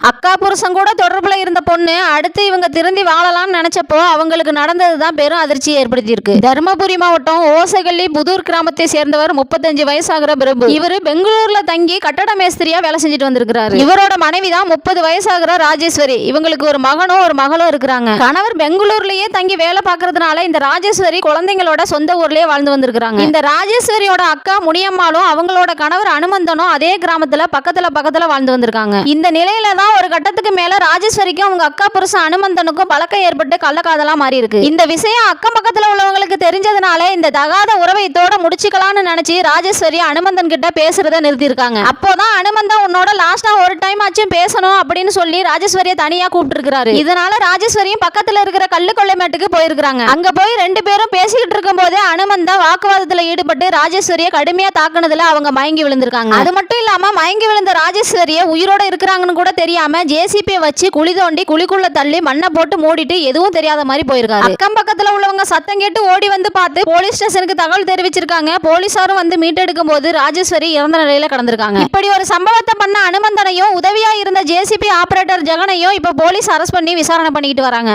அக்கா புருஷன் கூட தொடர்புல இருந்த பொண்ணு அடுத்து இவங்க திருந்தி வாழலாம்னு நினைச்சப்போ அவங்களுக்கு நடந்ததுதான் பெரும் அதிர்ச்சியை ஏற்படுத்தியிருக்கு. தருமபுரி மாவட்டம் ஓசகல்லி புதூர் கிராமத்தை சேர்ந்தவர் 35 வயசாகிற பிரபு. இவரு பெங்களூர்ல தங்கி கட்டட மேஸ்திரியா வேலை செஞ்சுட்டு வந்திருக்கிறாரு. இவரோட மனைவி தான் 30 வயசாகிற ராஜேஸ்வரி. இவங்களுக்கு ஒரு மகனும் ஒரு மகளும் இருக்கிறாங்க. கணவர் பெங்களூர்லயே தங்கி வேலை பார்க்கறதுனால இந்த ராஜேஸ்வரி குழந்தைங்களோட சொந்த ஊர்லயே வாழ்ந்து வந்திருக்காங்க. இந்த ராஜேஸ்வரியோட அக்கா முனியம்மாளும் அவங்களோட கணவர் அனுமந்தனும் அதே கிராமத்துல பக்கத்துல வாழ்ந்து வந்திருக்காங்க. இந்த நிலையில தான் ஒரு கட்டத்துக்கு மேல ராஜேஸ்வரிக்கும் அவங்க அக்கா புருஷன் அனுமந்தனுக்கும் பழக்கம் ஏற்பட்டு கள்ளக்காதலா மாறி இருக்கு. இந்த விஷயம் அக்கம் பக்கத்துல உள்ளவங்களுக்கு தெரிஞ்சதுனால இந்த தகாத உறவை இதோட முடிச்சுக்கலாம்னு நினைச்சு ராஜேஸ்வரி அனுமந்தன் கிட்ட பேசுறத நிறுத்தி இருக்காங்க. அப்போதான் அனுமந்தன் உன்னோட லாஸ்டா ஒரு டைம் ஆச்சும் பேசணும் அப்படின்னு சொல்லி ராஜேஸ்வரியை தனியா கூப்பிட்டு இருக்காரு. இதனால ராஜேஸ்வரியும் பக்கத்துல இருக்கிற கல்லு கொள்ளைமேட்டுக்கு போயிருக்காங்க. அங்க போய் 2 பேரும் பேசிக்கிட்டு இருக்கும் போதே அனுமந்தா வாக்குவாதத்துல ஈடுபட்டு ராஜேஸ்வரியை கடுமையா தாக்குனதுல அவங்க மயங்கி விழுந்திருக்காங்க. அது மட்டும் இல்லாம மயங்கி விழுந்த ராஜேஸ்வரியை உயிரோட இருக்கிறாங்கன்னு கூட தெரியாம ஜேசிபியை வச்சு குழி தோண்டி குழிக்குள்ள தள்ளி மண்ணை போட்டு மூடிட்டு எதுவும் தெரியாத மாதிரி போயிருக்காரு. அக்கம் பக்கத்துல உள்ளவங்க சத்தம் கேட்டு ஓடி வந்து பார்த்து போலீஸ் ஸ்டேஷனுக்கு தகவல் தெரிவிச்சிருக்காங்க. போலீசாரும் வந்து மீட்டெடுக்கும் போது ராஜேஸ்வரி இறந்த நிலையில கடந்திருக்காங்க. இப்படி ஒரு சம்பவத்தை பண்ண அனுமந்தனையும் உதவியா இருந்த ஜேசிபி ஆபரேட்டர் ஜெகனையும் இப்ப போலீஸ் அரெஸ்ட் பண்ணி விசாரணை பண்ணிட்டு வராங்க.